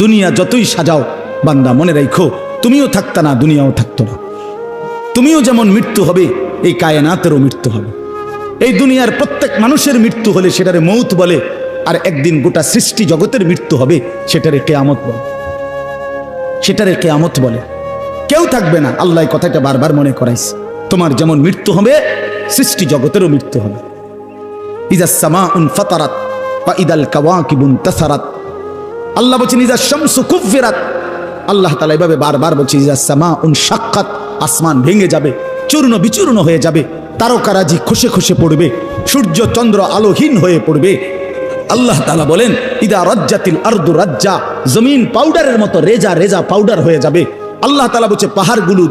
দুনিয়া যতই সাজাও বান্দা মনে রাখো তুমিও থাকতা না, দুনিয়াও থাকতো না। তুমিও যেমন মৃত্যু হবে, এই কায়নাতেরও মৃত্যু হবে। এই দুনিয়ার প্রত্যেক মানুষের মৃত্যু হলে সেটারে মৌত বলে, আর একদিন গোটা সৃষ্টি জগতের মৃত্যু হবে সেটারে কিয়ামত বলে। সেটারে কিয়ামত বলে। কেউ থাকবে না, আল্লাহ কথাটা বারবার মনে করাইছে। তোমার যেমন মৃত্যু হবে, সৃষ্টি জগতেরও মৃত্যু হবে। ইযা সামাউন ফাতারাত ওয়া ইদাল কাওয়াকিবুন তাসারাত। আল্লাহ বলেছেন ইযা শামসু কুফিরাত। আল্লাহ তাআলা এভাবে বারবার বলছে ইযা সামাউন শাক্কাত, আসমান ভেঙে যাবে, চূর্ণ বিচূর্ণ হয়ে যাবে, তারকারাজি খসে খসে পড়বে, সূর্য চন্দ্র আলোহীন হয়ে পড়বে। আল্লাহ তাআলা বলেন ইদা রাজ্জাতিল আরদু রাজ্জা, জমিন পাউডারের মতো রেজা রেজা পাউডার হয়ে যাবে। আল্লাহ তাআলা বলছে পাহাড়গুলো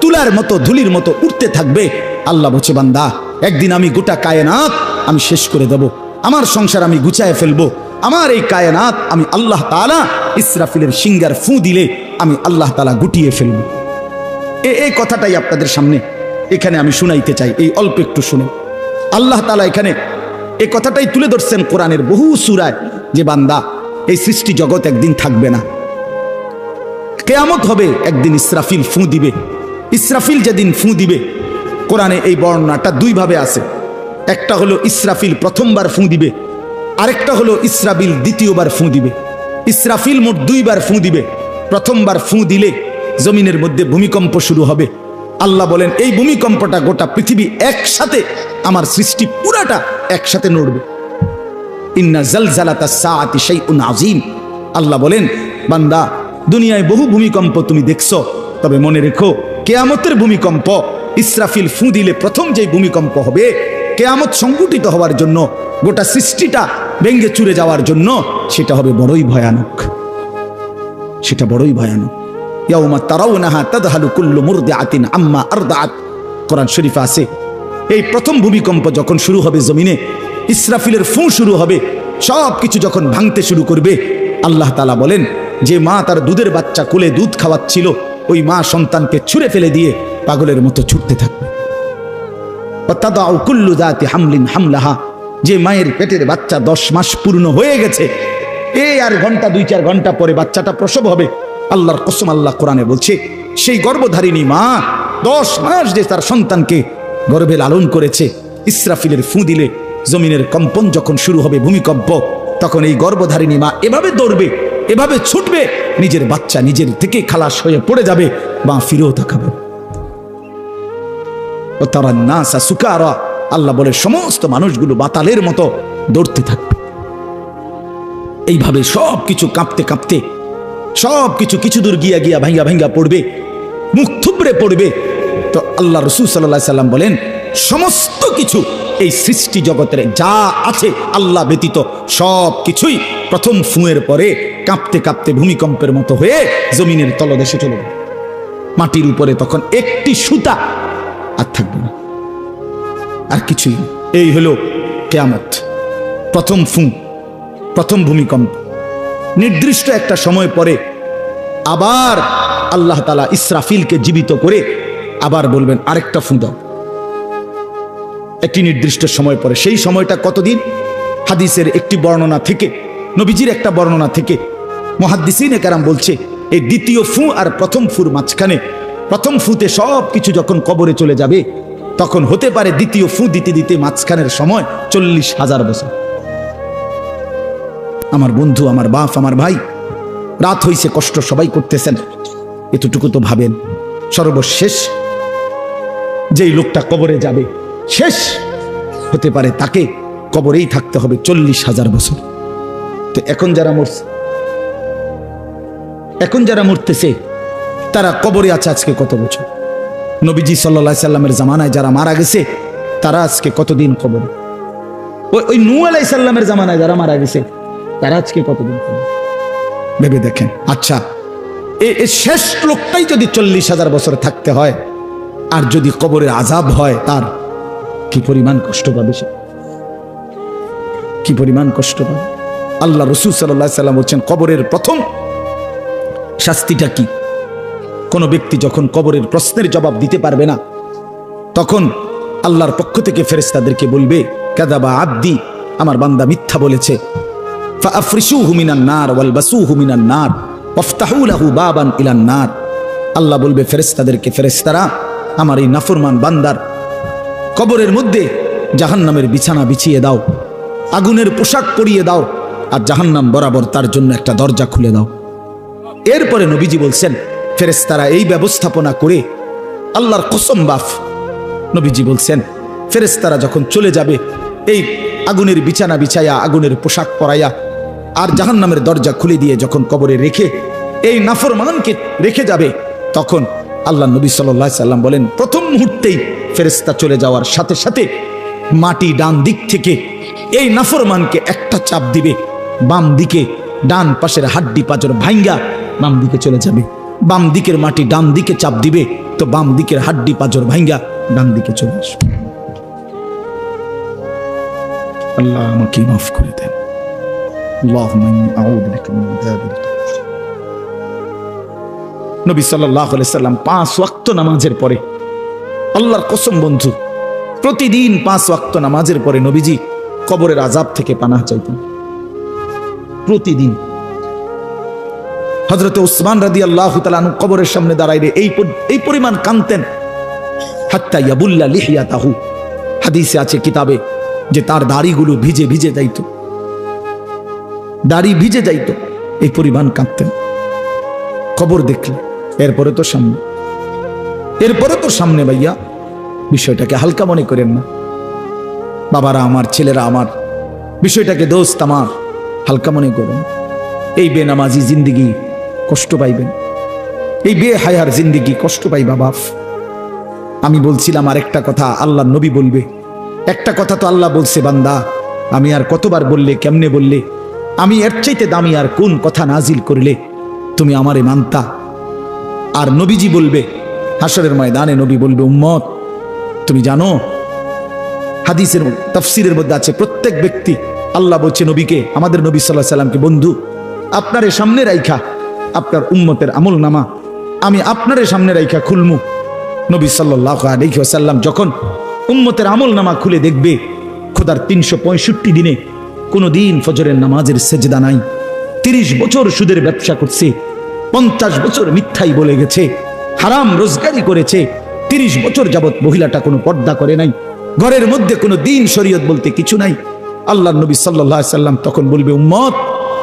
তুলার মতো ধুলির মতো উঠতে থাকবে। আল্লাহ বলছে বান্দা একদিন আমি গোটা কায়নাত আমি শেষ করে দেব, আমার সংসার আমি গুছায় ফেলবো, আমার এই কায়নাত আমি আল্লাহ তাআলা ইসরাফিলের সিঙ্গার ফু দিলে আমি আল্লাহ তাআলা গুটিয়ে ফেলবো। এই কথাটাই আপনাদের সামনে এখানে আমি শুনাইতে চাই, এই অল্প একটু শুনে। আল্লাহ তাআলা এখানে এই কথাটাই তুলে ধরছেন কোরআনের বহু সূরায়, যে বান্দা এই সৃষ্টি জগৎ একদিন থাকবে না, কিয়ামত হবে, একদিন ইসরাফিল ফু দিবে। ইসরাফিল যেদিন ফু দিবে, কোরআনে এই বর্ণনাটা দুই ভাবে আছে। একটা হলো ইসরাফিল প্রথমবার ফু দিবে, আরেকটা হলো ইসরাফিল দ্বিতীয়বার ফু দিবে। ইসরাফিল মোট দুইবার ফু দিবে। প্রথমবার ফু দিলে জমিনের মধ্যে ভূমিকম্প শুরু হবে। আল্লাহ বলেন এই ভূমিকম্পটা গোটা পৃথিবী একসাথে, আমার সৃষ্টি পুরাটা একসাথে নড়বে। ইন্না জালজালাতাস সাআতি শাইউন আযীম। আল্লাহ বলেন বান্দা দুনিয়ায় বহু ভূমিকম্প তুমি দেখছো, তবে মনে রেখো কিয়ামতের ভূমিকম্প, ইসরাফিল ফু দিলে প্রথম যে ভূমিকম্প হবে, কিয়ামত সংঘটিত হওয়ার জন্য, গোটা সৃষ্টিটা ভেঙে চুরে যাওয়ার জন্য, সেটা হবে বড়ই ভয়ানক। সেটা বড়ই ভয়ানক। ইয়াউমা তারাউনাহা তাযহালু কুল্লু মুরদিআতিন আম্মা আরদাআত। কোরআন শরীফে আছে এই প্রথম ভূমিকম্প যখন শুরু হবে জমিনে, ইসরাফিলের ফু শুরু হবে, সব কিছু যখন ভাঙতে শুরু করবে, আল্লাহ তাআলা বলেন যে মা তার দুধের বাচ্চা কোলে দুধ খাওয়াচ্ছিল, ওই মা সন্তানকে ছুঁড়ে ফেলে দিয়ে পাগলের মতো ছুটতে থাকবে। ওয়াতাদাউ কুল্লু যাতি হামলিন হামলাহা, যে মায়ের পেটের বাচ্চা 10 মাস পূর্ণ হয়ে গেছে, এই আর ঘন্টা 2-4 ঘন্টা পরে বাচ্চাটা প্রসব হবে। আল্লাহর কসম, আল্লাহ কোরআনে বলছে সেই গর্ভধারিণী মা 10 মাস যে তার সন্তানকে গর্ভে লালন করেছে, ইসরাফিলের ফু দিলে জমিনের কম্পন যখন শুরু হবে, ভূমিকম্প, তখন এই গর্ভধারিণী মা এভাবে দৌড়বে, এভাবে ছুটবে, নিজের বাচ্চা নিজের থেকে খালাস হয়ে পড়ে যাবে, মা ফিরেও তাকাবে। ও তারা নাসা সুকারা, আল্লাহ বলে সমস্ত মানুষগুলো বাতালের মতো দৌড়তে থাকবে। এইভাবে সব কিছু কাঁপতে কাঁপতে সব কিছু কিছু দূর গিয়া গিয়া ভাঙ্গা ভাঙ্গা পড়বে, মুখ থুবড়ে পড়বে। তো আল্লাহ রাসূল সাল্লাল্লাহু আলাইহি সাল্লাম বলেন সমস্ত কিছু এই সৃষ্টি জগতের যা আছে আল্লাহ ব্যতীত সব কিছুই প্রথম ফুঁয়ের পরে কাঁপতে কাঁপতে ভূমিকম্পের মতো হয়ে জমিনের তলদেশে চলে যাবে। মাটির উপরে তখন একটি সুতা আর থাকবে না, আর কিছুই না। এই হলো কিয়ামত, প্রথম ফুঁ, প্রথম ভূমিকম্প। নির্দিষ্ট একটা সময় পরে আবার আল্লাহ তাআলা ইসরাফিলকে জীবিত করে আবার বলবেন আরেকটা ফুঁ দাও, একটি নির্দিষ্ট সময় পরে। সেই সময়টা কতদিন? হাদিসের একটি বর্ণনা থেকে, নবীজির একটা বর্ণনা থেকে মুহাদ্দিসিনে কেরাম বলছে এই দ্বিতীয় ফু আর প্রথম ফুর মাঝখানে, প্রথম ফুতে সব কিছু যখন কবরে চলে যাবে, তখন হতে পারে দ্বিতীয় ফু দিতে দিতে মাঝখানের সময় 40,000 বছর। আমার বন্ধু, আমার বাপ, আমার ভাই, রাত হইছে, কষ্ট সবাই করতেছেন, এতটুকু তো ভাবেন সর্বশেষ যেই লোকটা কবরে যাবে, শেষ হতে পারে তাকে কবরেই থাকতে হবে 40,000 বছর। তো এখন যারা মরতেছে তারা কবরে আছে আজকে কত বছর? নবীজি সাল্লাল্লাহু আলাইহি সাল্লামের জামানায় যারা মারা গেছে তারা আজকে কতদিন কবরে? ওই নূহ আলাইহিস সালামের জামানায় যারা মারা গেছে তারা আজকে কতদিন কবরে? ভেবে দেখেন। আচ্ছা, এই শেষ লোকটাই যদি 40,000 বছর থাকতে হয়, আর যদি কবরের আযাব হয়, তার কি পরিমাণ কষ্ট পাবে সে, কি পরিমাণ কষ্ট পাবে? আল্লাহ রাসূল সাল্লাল্লাহু আলাইহি সাল্লাম বলছেন কবরের প্রথম শাস্তিটা কি? কোন ব্যক্তি যখন কবরের প্রশ্নের জবাব দিতে পারবে না, তখন আল্লাহর পক্ষ থেকে ফেরেশতাদেরকে বলবে কাযাবা আব্দি, আমার বান্দা মিথ্যা বলেছে। ফাআফরিশুহু মিনান নার ওয়ালবাসুহু মিনান নার ওয়াফতাহু লাহু বাবান ইলান নার। আল্লাহ বলবে ফেরেশতাদেরকে, ফেরেশতারা আমার এই নাফরমান বান্দার কবরের মধ্যে জাহান্নামের বিছানা বিছিয়ে দাও, আগুনের পোশাক পরিয়ে দাও, আর জাহান্নাম বরাবর তার জন্য একটা দরজা খুলে দাও। এরপরে নবীজি বলছেন ফেরেশতারা এই ব্যবস্থাপনা করে, আল্লাহর কসম বাফ, নবীজি বলছেন ফেরেশতারা যখন চলে যাবে এই আগুনের বিছানা বিছাইয়া, আগুনের পোশাক পরাইয়া, আর জাহান্নামের দরজা খুলে দিয়ে যখন কবরে রেখে এই নাফরমানকে রেখে যাবে, তখন আল্লাহ নবী সাল্লাল্লাহু আলাইহি সাল্লাম বলেন প্রথম মুহূর্তেই ফেরেশতা চলে যাওয়ার সাথে সাথে মাটি ডান দিক থেকে এই নাফরমানকে একটা চাপ দিবে, বাম দিকে ডান পাশের হাড্ডি পাঁজর ভাঙ্গা বাম দিকে চলে যাবে। বাম দিকের মাটি ডান দিকে চাপ দিবে, তো বাম দিকের হাড্ডি পাঁজর ভাঙ্গা ডান দিকে চলে আসবে। আল্লাহ আমাকে মাফ করে দেন। আল্লাহুম্মা ইন্নী আউযু বিকা মিন আযাবিল কবর। নবী সাল্লাল্লাহু আলাইহি সাল্লাম 5 ওয়াক্ত নামাজের পরে, আল্লাহর কসম বন্ধু, প্রতিদিন 5 ওয়াক্ত নামাজের পরে নবীজি কবরের আযাব থেকে পানাহ চাইতেন প্রতিদিন। হযরত উসমান রাদিয়াল্লাহু তাআলা আনহু কবরের সামনে দাঁড়াইলে এই পরিমাণ কাঁদতেন, হাত্তা ইয়াবুল্লা লিহিয়াতাহু, হাদিসে আছে কিতাবে, যে তার দাড়িগুলো ভিজে ভিজে যাইত, দাড়ি ভিজে যাইত, এই পরিমাণ কাঁদতেন কবর দেখলে। এরপরে তো সামনে ভাইয়া, বিষয়টাকে হালকা মনে করেন না বাবারা আমার, ছেলেরা আমার, বিষয়টাকে দোস্ত আমার হালকা মনে করেন। এই বেনামাজি জিন্দিগি কষ্ট পাইবেন, এই বেহায়ার জিন্দিগি কষ্ট পাইবা বাপ। আমি বলছিলাম আরেকটা কথা আল্লাহ নবী বলবে, একটা কথা তো আল্লাহ বলছে বান্দা, আমি আর কতবার বললে, কেমনে বললে, আমি এর চাইতে দামি আর কোন কথা নাজিল করলে তুমি আমারে মানতা। আর নবীজি বলবে হাসরের ময়দানে, নবী বলবে উম্মত তুমি জানো, হাদিসের তাফসীরের মধ্যে আছে প্রত্যেক ব্যক্তি, আল্লাহ বলছে নবীকে, আমাদের নবী সাল্লাল্লাহু আলাইহি সাল্লামকে, বন্ধু আপনারে সামনে রাইখা আপনার উম্মতের আমল নামা আমি আপনারে সামনে রাইখা খুলমু। নবী সাল্লাল্লাহু আলাইহি ওয়াসাল্লাম যখন উম্মতের আমল নামা খুলে দেখবে, খোদার 365 দিনে কোনো দিন ফজরের নামাজের সেজদা নাই, 30 বছর সুদের ব্যবসা করছে, 50 বছর মিথ্যাই বলে গেছে, হারাম রোজগারি করেছে, 30 বছর যাবত মহিলাটা কোনো পর্দা করে নাই, ঘরের মধ্যে কোনো দিন শরীয়ত বলতে কিছু নাই। আল্লাহর নবী সাল্লাল্লাহু আলাইহি সাল্লাম তখন বলবে উম্মত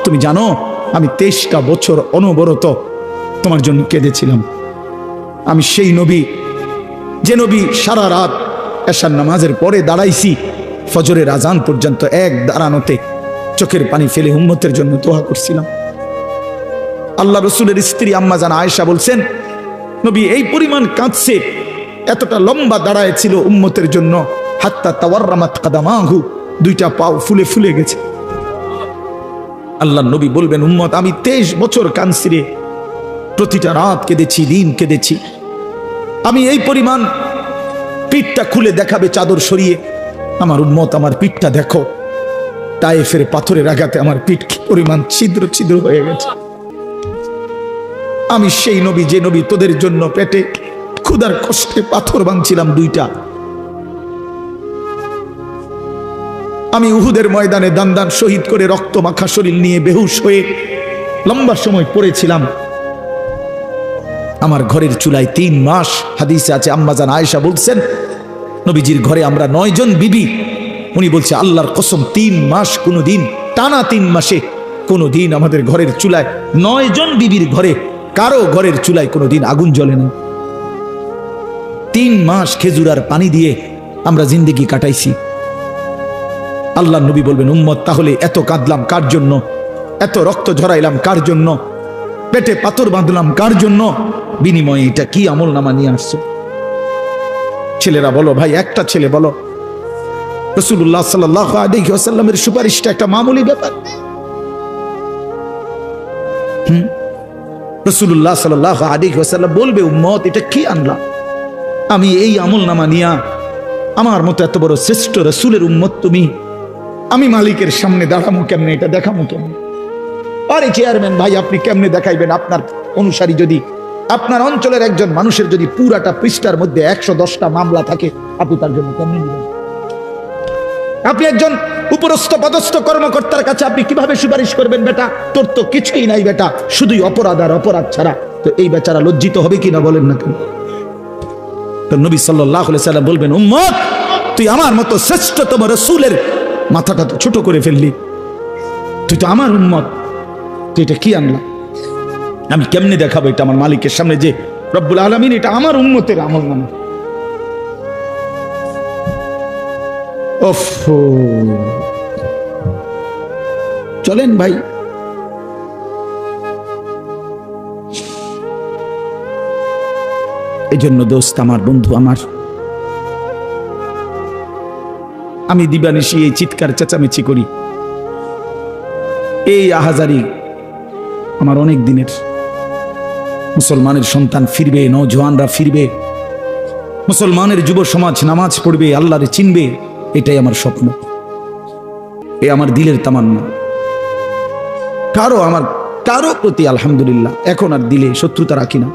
তুমি জানো আমি 23টা বছর অনবরত তোমার জন্য কেঁদেছিলাম। আমি সেই নবী, যে নবী সারা রাত এশার নামাজের পরে দাঁড়াইছি ফজরের আজান পর্যন্ত এক দাঁড়ানোতে চোখের পানি ফেলে উম্মতের জন্য দোয়া করছিলাম। আল্লাহ রসুলের স্ত্রী আম্মা জান আয়েশা বলছেন নবী এই পরিমাণ কাঁদছে, এতটা লম্বা দাঁড়ায় ছিল উম্মতের জন্য, হাত্তা তাওয়াররামাত কাদামাহু, 2টা পাও ফুলে ফুলে গেছে। আল্লাহ নবী বলবেন উম্মত আমি 23 বছর কাঁদছি রে, প্রতিটা রাত কেঁদেছি, দিন কেঁদেছি। আমি এই পরিমাণ, পিঠটা খুলে দেখাবে চাদর সরিয়ে, আমার উম্মত আমার পিঠটা দেখো, তায়েফের পাথরের আঘাতে আমার পিঠ কি পরিমাণ ছিদ্র ছিদ্র হয়ে গেছে। আমি সেই নবী, যে নবী তোদের জন্য পেটে ক্ষুধার কষ্টে পাথর বাঁধছিলাম 2টা। আমি উহুদের ময়দানে দান দান শহীদ করে রক্ত মাখা শরীর নিয়ে বেহুশ হয়ে লম্বা সময় পড়েছিলাম। আমার ঘরের চুলায় 3 মাস, হাদিসে আছে আম্মা জান আয়েশা বলছেন নবীজির ঘরে আমরা 9 জন বিবি, উনি বলছে আল্লাহর কসম 3 মাস কোনো দিন, টানা 3 মাসে কোনো দিন আমাদের ঘরের চুলায় 9 জন বিবির ঘরে কারো ঘরের চুলায় কোনো দিন আগুন জ্বলে না। 3 মাস খেজুর আর পানি দিয়ে আমরা জিন্দেগি কাটাইছি। আল্লাহ নবী বলবেন উম্মত তাহলে এত কাঁদলাম কার জন্য, এত রক্ত ঝরাইলাম কার জন্য, পেটে পাথর বাঁধলাম কার জন্য, বিনিময়ে এটা কি আমল নামা নিয়ে আসছো? ছেলেরা বলো ভাই, একটা ছেলে বলো রাসূলুল্লাহ সাল্লাল্লাহু আলাইহি ওয়াসাল্লামের সুপারিশটা একটা মামুলি ব্যাপার? রাসূলুল্লাহ সাল্লাল্লাহু আলাইহি ওয়াসাল্লাম বলবে উম্মত এটা কি আনলাম আমি, এই আমল নামা নিয়া আমার মতো এত বড় শ্রেষ্ঠ রাসূলের উম্মত তুমি, আমি মালিকের সামনে দাঁড়ামু কেমনে, এটা দেখামু কেমনে? আরে চেয়ারম্যান ভাই আপনি কেমনে দেখাইবেন? আপনার অনুসারী যদি, আপনার অঞ্চলের একজন মানুষের যদি পুরাটা পৃষ্ঠার মধ্যে 110টা মামলা থাকে, আপনি তার জন্য কেমনে নেবেন? আপনি একজন উপরস্থ পদস্থ কর্মকর্তার কাছে আপনি কিভাবে সুপারিশ করবেন? বেটা তোর তো কিছুই নাই বেটা, শুধুই অপরাধ আর অপরাধ ছাড়া। তো এই বেচারা লজ্জিত হবে কিনা বলেন না কেন? তো নবী সাল্লাল্লাহু আলাইহি সাল্লাম বলবেন, উম্মত তুই আমার মতো শ্রেষ্ঠতম রাসূলের মাথাটা তো ছোট করে ফেললি, তুই তো আমার উম্মত, তুই এটা কি আনলা? আমি কেমনে দেখাবো এটা আমার মালিকের সামনে যে রব্বুল আলামিন এটা আমার উম্মতের আমলনামা? ওফ, চলেন ভাই, এই জন্য দোস্ত আমার, বন্ধু আমার, আমি দিবানিশি এই চিৎকার চেঁচামেচি করি, এই আহাজারি আমার অনেক দিনের। মুসলমানের সন্তান ফিরবে, নওজোয়ানরা ফিরবে, মুসলমানের যুব সমাজ নামাজ পড়বে, আল্লাহরে চিনবে, এটাই আমার স্বপ্ন, এ আমার দিলের তামান্না। কারো প্রতি আলহামদুলিল্লাহ এখন আর দিলে শত্রুতা রাখি না,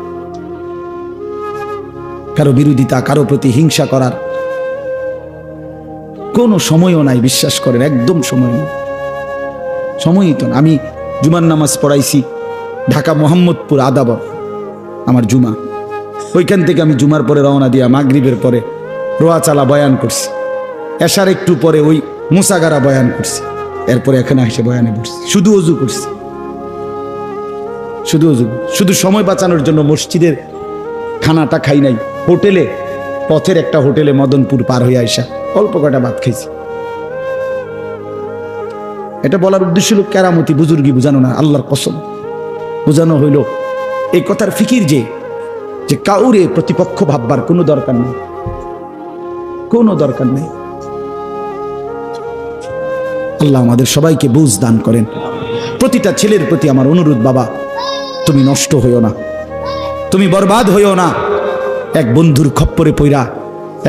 কারো বিরোধিতা, কারো প্রতি হিংসা করার কোনো সময়ও নাই, বিশ্বাস করেন, একদম সময় নেই, সময়ই তো না। আমি জুমার নামাজ পড়াইছি ঢাকা মোহাম্মদপুর আদাবর, আমার জুমা, ওইখান থেকে আমি জুমার পরে রওনা দিয়া মাগরিবের পরে রোয়াচালা বয়ান করছি, এশার একটু পরে ওই মুসাগারা বয়ান করছি, এরপরে এখানে এসে বয়ানে বসছি, শুধু অজু করছি, শুধু সময় বাঁচানোর জন্য মসজিদের খানাটা খাই নাই, হোটেলে, পথের একটা হোটেলে মদনপুর পার হয়ে আইসা অল্প কটা ভাত খাইছি। এটা বলার উদ্দেশ্য হলো কেরামতি বুজুর্গি বুঝানো না, আল্লাহর কসম বোঝানো হইল এই কথার ফিকির যে কাউরে প্রতিপক্ষ ভাববার কোনো দরকার নেই, কোনো দরকার নেই। আল্লাহ আমাদের সবাইকে বুঝ দান করেন। প্রতিটা ছেলের প্রতি আমার অনুরোধ, বাবা তুমি নষ্ট হইও না, তুমি বরবাদ হইও না। এক বন্ধুর খপ্পরে পইরা,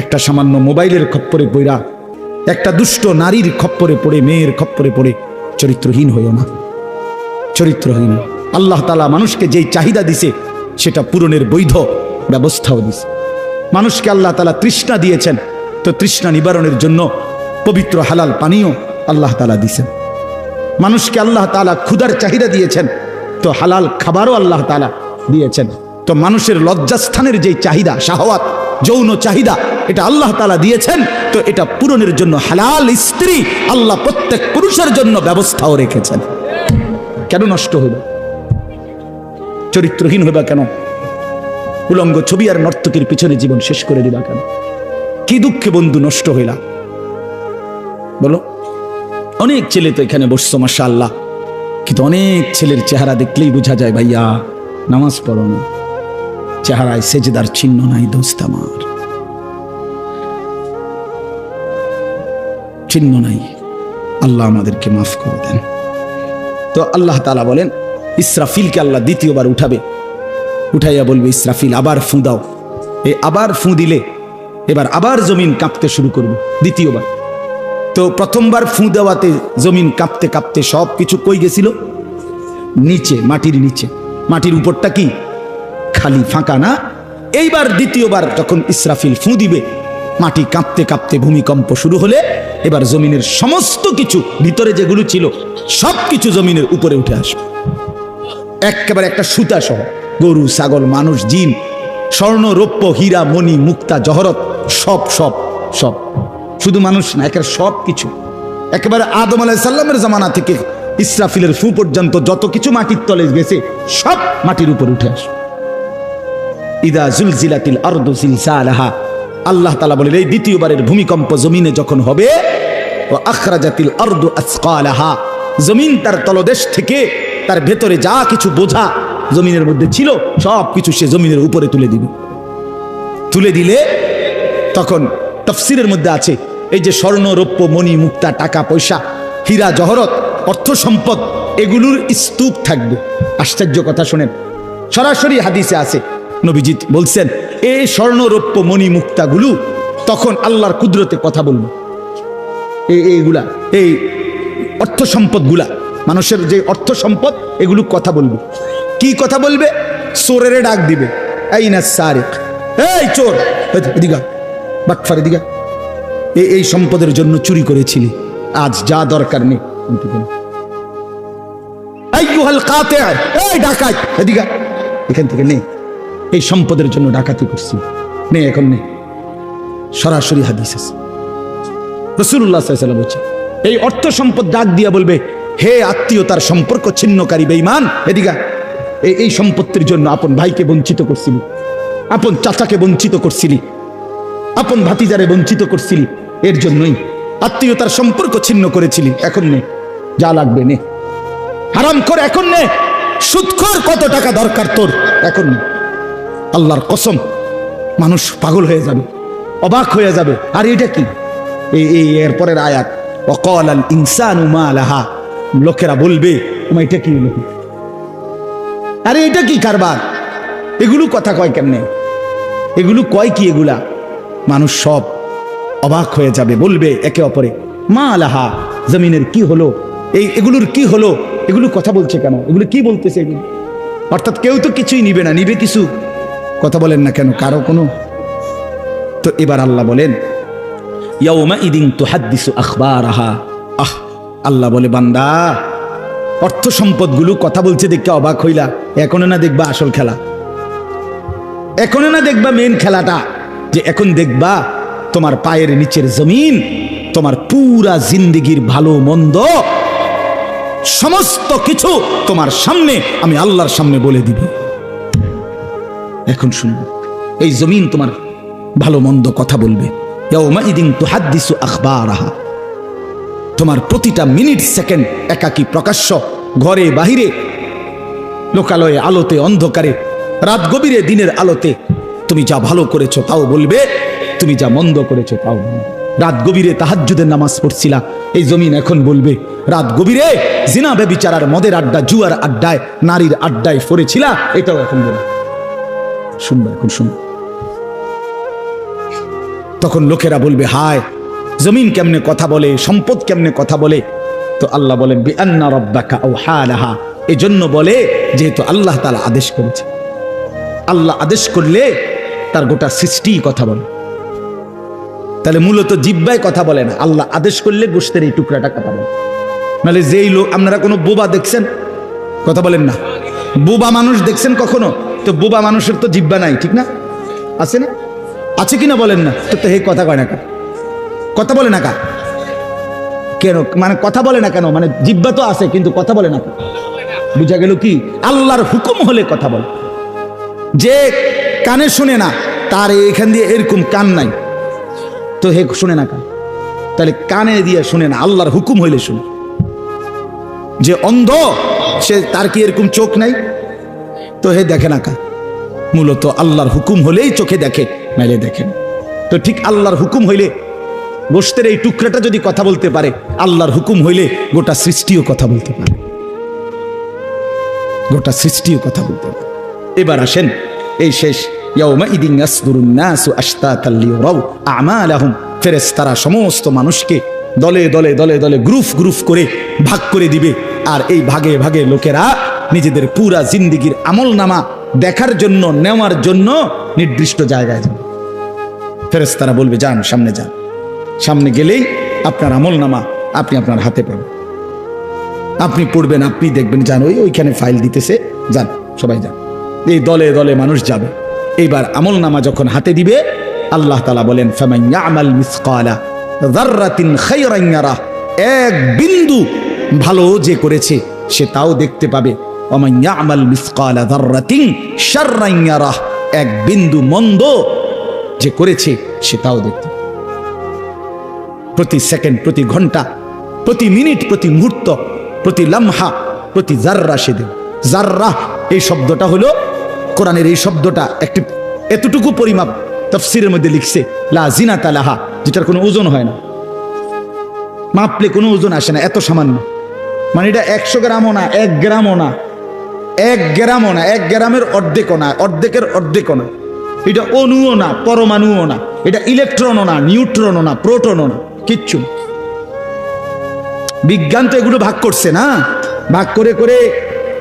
একটা সামান্য মোবাইলের খপ্পরে পইরা, একটা দুষ্ট নারীর খপ্পরে পড়ে, মেয়ের খপ্পরে পড়ে চরিত্রহীন হইও না, চরিত্রহীন। আল্লাহ তাআলা মানুষকে যেই চাহিদা দিছে সেটা পূরণের বৈধ ব্যবস্থাও দিছে। মানুষকে আল্লাহ তাআলা তৃষ্ণা দিয়েছেন, তো তৃষ্ণা নিবারণের জন্য পবিত্র হালাল পানীয় আল্লাহ তাআলা দিয়েছেন। মানুষকে আল্লাহ তাআলা ক্ষুধার চাহিদা দিয়েছেন, তো হালাল খাবারও আল্লাহ তাআলা দিয়েছেন। তো মানুষের লজ্জাস্থানের যেই চাহিদা, শাহওয়াত, যৌন চাহিদা, এটা আল্লাহ তাআলা দিয়েছেন, তো এটা পূরণের জন্য হালাল স্ত্রী আল্লাহ প্রত্যেক পুরুষের জন্য ব্যবস্থাও রেখেছেন। কেন নষ্ট হইব? চরিত্রহীন হইবা কেন? উলঙ্গ ছবি আর নর্তকীর পিছনে জীবন শেষ করে দিবা কেন? কি দুঃখে বন্ধু নষ্ট হইলা বলো? অনেক ছেলে তো এখানে বসছো মাশাআল্লাহ, কিন্তু অনেক ছেলের চেহারা দেখলেই বোঝা যায় ভাইয়া নামাজ পড়ো না, চেহারায় সেজদার চিহ্ন নাই, দোস্ত আমার চিহ্ন নাই। আল্লাহ আমাদেরকে মাফ করে দেন। তো আল্লাহ তাআলা বলেন ইসরাফিলকে আল্লাহ দ্বিতীয়বার উঠাবে, উঠাইয়া বলবে ইসরাফিল আবার ফু দাও। এই আবার ফু দিলে এবার আবার জমিন কাঁপতে শুরু করবে দ্বিতীয়বার। তো প্রথমবার ফু দেওয়াতে জমিন কাঁপতে কাঁপতে সব কিছু কই গেছিল? নিচে, মাটির নিচে। মাটির উপরটা কি খালি, ফাঁকা না? এইবার দ্বিতীয়বার যখন ইসরাফিল ফু দিবে, মাটি কাঁপতে কাঁপতে ভূমিকম্প শুরু হলে এবার জমিনের সমস্ত কিছু, ভিতরে যেগুলো ছিল সব কিছু জমিনের উপরে উঠে আসবে একেবারে একটা সুতা সহ। গরু, ছাগল, মানুষ, জিন, স্বর্ণ, রৌপ্য, হীরা, মণি, মুক্তা, জহরত, সব সব সব, শুধু মানুষ না, একেবারে সব কিছু, একেবারে আদম আলাইহিস সালামের জামানা থেকে ইসরাফিলের ফু পর্যন্ত যত কিছু মাটির তলে গেছে সব মাটির উপর উঠে আসবে। ইদা জুলজিলাতিল আরদু জিলজালাহা, আল্লাহ তাআলা বলেন এই দ্বিতীয়বারের ভূমিকম্প জমিনে যখন হবে, ওয়া আখরাজাতিল আরদু আসকালাহা, জমিন তার তলদেশ থেকে তার ভেতরে যা কিছু বোঝা জমিনের মধ্যে ছিল সব কিছু সে জমিনের উপরে তুলে দিবে। তুলে দিলে তখন তাফসীরের মধ্যে আছে এই যে স্বর্ণ, রৌপ্য, মণি, মুক্তা, টাকা পয়সা, হীরা, জহরত, অর্থ সম্পদ, এগুলোর স্তূপ থাকবে। আশ্চর্য কথা শোনেন, সরাসরি হাদিসে আছে, নবীজি বলছেন এই স্বর্ণ, রৌপ্য, মণি, মুক্তাগুলো তখন আল্লাহর কুদরতে কথা বলবে। এইগুলা, এই অর্থ সম্পদগুলা, মানুষের যে অর্থ সম্পদ, এগুলো কথা বলবে। কি কথা বলবে? চোরেরে ডাক দিবে, আইনা সারিক, এই চোর, এদিকে বাটফার, এদিকে এই সম্পদের জন্য চুরি করেছিলি, আজ যা দরকার নেই। আইয়ুহাল কাতি', এই ডাকাত এদিকে, এখান থেকে নে, এই সম্পদের জন্য ডাকাতি করছি, নে এখন নে। সরাসরি হাদিস আছে, রাসূলুল্লাহ সাল্লাল্লাহু আলাইহি ওয়াসাল্লাম বলছে, এই অর্থ সম্পদ ডাক দিয়া বলবে, হে আত্মীয়তার সম্পর্ক ছিন্নকারী বেঈমান, এদিকে এই সম্পত্তির জন্য আপন ভাইকে বঞ্চিত করছিলি, আপন চাচাকে বঞ্চিত করছিলি, আপন ভাতিজারে বঞ্চিত করছিলি, এর জন্যই আত্মীয়তার সম্পর্ক ছিন্ন করেছিলি, এখন নে যা লাগবে নে, হারাম করে এখন নে, সুদখোর কত টাকা দরকার তোর এখন নে। আল্লাহর কসম, মানুষ পাগল হয়ে যাবে, অবাক হয়ে যাবে। আর এটা কি? এই এরপরের আয়াত, ওয়াকালাল ইনসানু মা লাহা, লোকেরা বলবে এটা কি হলো, আরে এটা কি কারবার, এগুলো কথা কয় কেমনে, এগুলো কয় কি, এগুলা মানুষ সব অবাক হয়ে যাবে, বলবে একে অপরে, মা লাহা, জমিনের কি হলো, এগুলোর কি হলো, এগুলো কথা বলছে কেন, এগুলো কি বলতেছে এগুলো? অর্থাৎ কেউ তো কিছুই নিবে না, নিবে কিছু, কথা বলেন না কেন কারো কোনো। তো এবার আল্লাহ বলেন, ইয়াউমা ইদিন তুহাদ্দিসু আখবারাহা, আল্লাহ বলে, বান্দা অর্থ সম্পদগুলো কথা বলছে দেখে অবাক হইলা, এখনো না দেখবা আসল খেলা, এখনো না দেখবা মেন খেলাটা, যে এখন দেখবা তোমার পায়ের নিচের জমিন, তোমার পুরা জিন্দেগির ভালো মন্দ সমস্ত কিছু তোমার সামনে আমি আল্লাহর সামনে বলে দিব। এখন শুনবো, এই জমিন তোমার ভালো মন্দ কথা বলবে। ইয়াউমা ইদিন তুহাদ্দিসু আখবারাহা, তোমার প্রতিটা মিনিট সেকেন্ড একাকী প্রকাশ্য, ঘরে বাহিরে, লোকালয়ে, আলোতে, অন্ধকারে, রাত গভীরে, দিনের আলোতে, তুমি যা ভালো করেছো তাও বলবে, তুমি যা মন্দ করেছো তাও বলবে। রাত গভীরে তাহাজ্জুদের নামাজ পড়ছিলা, এই জমিন এখন বলবে, রাত গভীরে জিনা ব্যভিচার আর মদের আড্ডা, জুয়ার আড্ডায়, নারীর আড্ডায় পড়েছিলা, এটাও এখন বলবে। শুনবে, এখন শুনবে। তখন লোকেরা বলবে, হায় জমিন কেমনে কথা বলে, সম্পদ কেমনে কথা বলে। তো আল্লাহ বলেন, বিআন্না রাব্বাকা আওহা লাহা, এজন্য বলে যেহেতু আল্লাহ তাআলা আদেশ করেছে। আল্লাহ আদেশ করলে তার গোটা সৃষ্টি কথা বলে, তাহলে মূলত জিহ্বায় কথা বলে না, আল্লাহ আদেশ করলে গোশতের এই টুকরাটা কথা বলে। মানে যেই লোক, আপনারা কোনো বোবা দেখছেন, কথা বলেন না, বোবা মানুষ দেখছেন কখনো? তো বোবা মানুষের তো জিহ্বা নাই, ঠিক না? আছে না? আছে কিনা বলেন না? তো হে কথা কয় না কা, কথা বলে না কা কেন? মানে কথা বলে না কেন, মানে জিহ্বা তো আছে কিন্তু কথা বলে না কা? বুঝা গেল কি? আল্লাহর হুকুম হলে কথা বলে। যে কানে শুনে না, তার এখান দিয়ে এরকম কান নাই, তো হে শুনে না কান, তাহলে কানে দিয়ে শুনে না, আল্লাহর হুকুম হইলে শুনে। যে অন্ধ, সে তার কি এরকম চোখ নাই, তো হে দেখে না কা? মূলত আল্লাহর হুকুম হলেই চোখে দেখে, নাইলে দেখেন। তো ঠিক আল্লাহর হুকুম হইলে, গোশতের এই টুকরাটা যদি কথা বলতে পারে, আল্লাহর হুকুম হইলে গোটা সৃষ্টিও কথা বলতে পারে, গোটা সৃষ্টিও কথা বলতে পারে। এবার আসেন, এই শেষ, ইয়াউমা ইদিন ইয়াসদুরুন নাসু আশতাতাল লিয়ারাউ আমালাহুম, ফেরেশতারা সমস্ত মানুষকে দলে দলে দলে দলে গ্রুপ গ্রুপ করে ভাগ করে দিবে, আর এই ভাগে ভাগে লোকেরা নিজেদের পুরা জিন্দেগির আমলনামা দেখার জন্য, নেওয়ার জন্য নির্দিষ্ট জায়গায় যাবে। ফেরেশতারা বলবে, যান সামনে যান। সামনে গেলেই আপনার আমলনামা আপনি আপনার হাতে পাবেন, আপনি পড়বেন, আপনি দেখবেন, যান ওইখানে ফাইল দিতেছে, যান সবাই যান। এই দলে দলে মানুষ যাবে। এইবার আমলনামা যখন হাতে দিবে, আল্লাহ তাআলা বলেন, ফামান ইয়ামাল মিসকালা যাররাতিন খায়রান ইয়ারা, এক বিন্দু ভালো যে করেছে সে তাও দেখতে পাবে। ওমান ইয়ামাল মিসকালা যাররাতিন শাররান ইয়ারা, এক বিন্দু মন্দ যে করেছে সে তাও দেখতে পাবে। প্রতি সেকেন্ড, প্রতি ঘন্টা, প্রতি মিনিট, প্রতি মুহূর্ত, প্রতি লামহা, প্রতি জাররা সে দেবে। জাররা এই শব্দটা হলো কোরআনের, এই শব্দটা একটি এতটুকু পরিমাপ তাফসীরের মধ্যে লিখছে, লা জিনাতা লাহা, যেটার কোনো ওজন হয় না, মাপলে কোনো ওজন আসে না, এত সামান্য। মানে এটা 100 গ্রামও না, 1 গ্রামও না, 1 গ্রামও না, 1 গ্রামের অর্ধেকও না, অর্ধেকের অর্ধেকও না। এটা অণুও না, পরমাণুও না, এটা ইলেকট্রনও না, নিউট্রনও না, প্রোটনও না, কিচ্ছু। বিজ্ঞান তো এগুলো ভাগ করছে না, ভাগ করে করে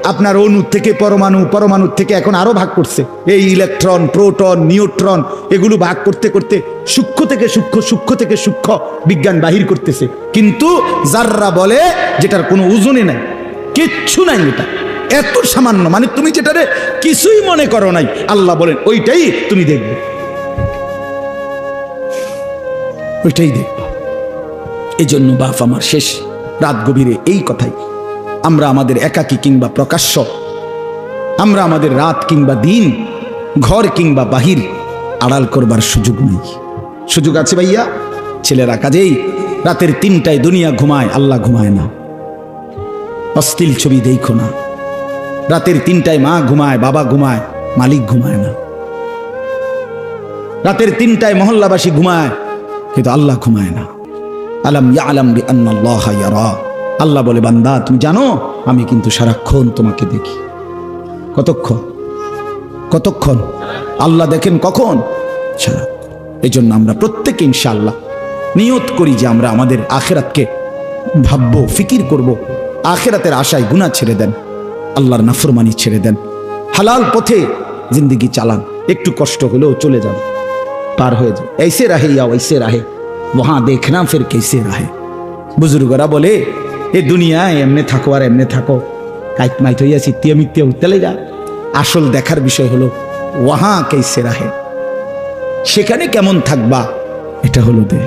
আপনার অণু থেকে পরমাণু, পরমাণু থেকে এখন আরো ভাগ করছে, এই ইলেকট্রন, প্রোটন, নিউট্রন, এগুলো ভাগ করতে করতে সূক্ষ্ম থেকে সূক্ষ্ম, সূক্ষ্ম থেকে সূক্ষ্ম বিজ্ঞান বাহির করতেছে। কিন্তু যাররা বলে যেটার কোনো ওজনে নাই, কিচ্ছু নাই, এটা এত সামান্য, মানে তুমি যেটারে কিছুই মনে করো নাই, আল্লাহ বলেন ওইটাই তুমি দেখবে, ওইটাই দেখবে। এই জন্য বাপ আমার শেষ রাত গভীরে এই কথাই, আমরা আমাদের একাকী কিংবা প্রকাশ্য, আমরা আমাদের রাত কিংবা দিন, ঘর কিংবা বাহির আড়াল করবার সুযোগ নেই। সুযোগ আছে ভাইয়া? ছেলেরা কাজেই রাতের 3টায় দুনিয়া ঘুমায়, আল্লাহ ঘুমায় না। অশ্লীল ছবি দেখো না। রাতের 3টায় মা ঘুমায়, বাবা ঘুমায়, মালিক ঘুমায় না। রাতের 3টায় মহল্লাবাসী ঘুমায়, কিন্তু আল্লাহ ঘুমায় না। আলাম ইয়ালাম বিআন্নাল্লাহা ইয়ারা, আল্লাহ বলে বান্দা তুমি জানো আমি কিন্তু সারাক্ষণ তোমাকে দেখি। কতক্ষণ? কতক্ষণ? আল্লাহ দেখেন কখন? সারা। এই জন্য আমরা প্রত্যেকে ইনশাআল্লাহ নিয়ত করি যে আমরা আমাদের আখিরাতকে ভাববো, ফিকির করব। আখিরাতের আশায় গুনাহ ছেড়ে দেন, আল্লাহর নাফরমানি ছেড়ে দেন, হালাল পথে জিন্দেগি চালান। একটু কষ্ট হলেও চলে যান, পার হয়ে যান। ऐसे रहे या वैसे रहे वहां देखना फिर कैसे रहे। বুজুর্গরা বলে এই দুনিয়ায় এমনি থাকো আর এমনি থাকো, কাইট মাইট হইয়া চিত্তিয়া মিথ্যা উঠতে যা। আসল দেখার বিষয় হলো ওয়াহা কেসে রাহে, সেখানে কেমন থাকবা, এটা হলো দে।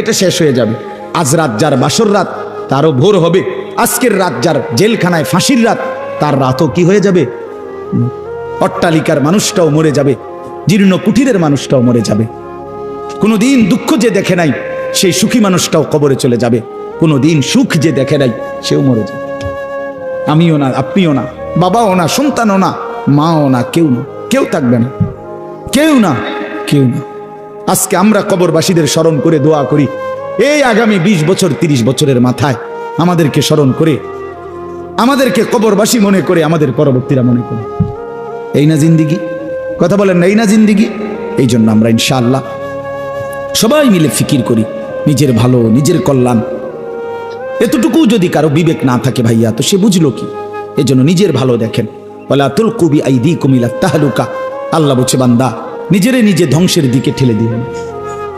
এটা শেষ হয়ে যাবে। আজ রাত যার বাসর রাত, তারও ভোর হবে। আজকের রাত যার জেলখানায় ফাঁসির রাত, তার রাতও কি হয়ে যাবে? অট্টালিকার মানুষটাও মরে যাবে, জীর্ণ কুঠিরের মানুষটাও মরে যাবে। কোনোদিন দুঃখ যে দেখে নাই সেই সুখী মানুষটাও কবরে চলে যাবে। কোনোদিন সুখ যে দেখে নাই সেও মরে যাবে। আমিও না, আপনিও না, বাবাও না, সন্তানও না, মাও না, কেউ না, কেউ থাকবে না, কেউ না, কেউ না। আজকে আমরা কবরবাসীদের স্মরণ করে দোয়া করি, এই আগামী 20 বছর 30 বছরের মাথায় আমাদেরকে স্মরণ করে, আমাদেরকে কবরবাসী মনে করে, আমাদের পরবর্তীরা মনে করে। এই না জিন্দিগি? কথা বলেন না, এই না জিন্দিগি? এই জন্য আমরা ইনশাআল্লাহ সবাই মিলে ফিকির করি নিজের ভালো, নিজের কল্যাণ। এতটুকু যদি কারো বিবেক না থাকে ভাইয়া, তো সে বুঝলো কি? এজন্য নিজের ভালো দেখেন। ওয়ালা তুলকু বিআইদিকুম ইলা তাহলুকা, আল্লাহ বলছে বান্দা নিজেরে নিজে ধ্বংসের দিকে ঠেলে দিও না,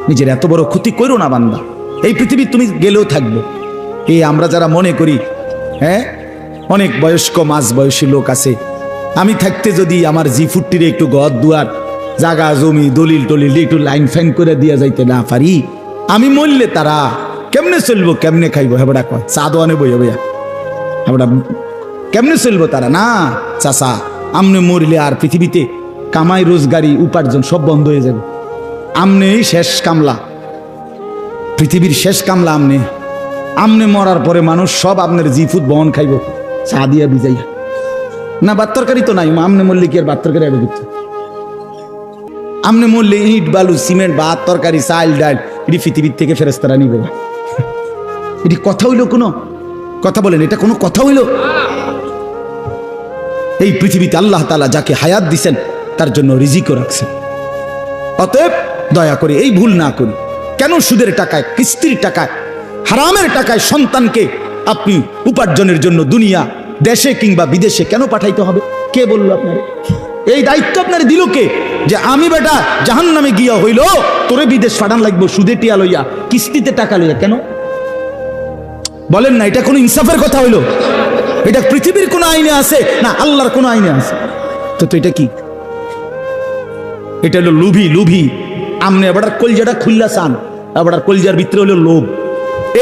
নিজের এত বড় ক্ষতি করো না বান্দা। এই পৃথিবী তুমি গেলেও থাকবে। এই আমরা যারা মনে করি, হ্যাঁ অনেক বয়স্ক মাঝ বয়সী লোক আছে, আমি থাকতে যদি আমার জিফুট্টিরে একটু ঘর দুয়ার, জাগা জমি, দলিল টলিল একটু লাইন ফাইন করে দিয়া যাইতে না পারি, আমি মরলে তারা কেমনে চলবো, কেমনে খাইবো? হেবড়া কয় চা দোয়ানে বইয়া বইয়া, হেবড়া কেমনে চলবো তারা? না চাচা, আমনে মরলে আর পৃথিবীতে কামাই রোজগারি উপার্জন সব বন্ধ হয়ে যাবে। আমনে শেষ কামলা, পৃথিবীর শেষ কামলা আমনে। আমনে মরার পরে মানুষ সব আপনার জিফুট বহন খাইব চা দিয়া বিজাইয়া। না ভাত তরকারি তো নাই, আমনে মরলে কি আর ভাত তরকারি আগে দিচ্ছে? আমনে মরলে ইট বালু সিমেন্ট ভাত তরকারি চাল ডাল এটি পৃথিবীর থেকে ফেরেশতারা নিবে। এটি কথা হইল? কোনো কথা বলেন, এটা কোনো কথা হইল? এই পৃথিবীতে আল্লাহ তাআলা যাকে হায়াত দিছেন তার জন্য রিজিকও রাখছেন। অতএব দয়া করে এই ভুল না করি। কেন সুদের টাকায়, কিস্তির টাকায়, হারামের টাকায় সন্তানকে আপনি উপার্জনের জন্য দুনিয়া, দেশে কিংবা বিদেশে কেন পাঠাইতে হবে? কে বলল আপনার? এই দায়িত্ব আপনার দিল কে? যে আমি বেটা জাহান্নামে গিয়া হইল তোরে বিদেশ পাঠান লাগবো সুদে টিয়া লইয়া, কিস্তিতে টাকা লইয়া। কেন বলেন না? এটা কোনো ইনসাফের কথা হইল? এটা পৃথিবীর কোন আইনে আছে না আল্লাহর কোন আইনে আছে? তো এটা কি? এটা হলো লুভি। লুভি আমনে এবার কলজাটা খুললা চান, এবার কলজার ভিতরে হলো লোভ।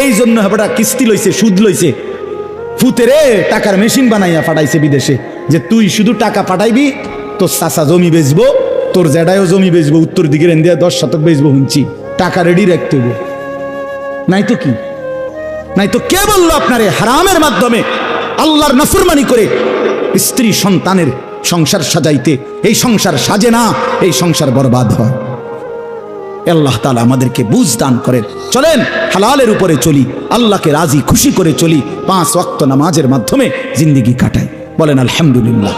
এই জন্য এবার কিস্তি লইছে, সুদ লইছে, ফুতেরে টাকার মেশিন বানাইয়া পাঠাইছে বিদেশে, যে তুই শুধু টাকা পাঠাইবি, তোর চাচা জমি বেচবো, তোর জেডায়ও জমি বেচবো, উত্তর দিকের ইন্ডিয়া 10 শতক বেচবো, শুনছি টাকা রেডি রাখতে হবে। নাই তো কি? নাই তো কে বললো আপনারে হারামের মাধ্যমে আল্লাহর নাফরমানি করে স্ত্রী সন্তানের সংসার সাজাইতে? এই সংসার সাজে না, এই সংসার বরবাদ হয়। আল্লাহ তাআলা আমাদেরকে বুঝ দান করেন। চলেন হালালের উপরে চলি, আল্লাহকে রাজি খুশি করে চলি, 5 ওয়াক্ত নামাজের মাধ্যমে জিন্দেগি কাটাই। বলেন আলহামদুলিল্লাহ।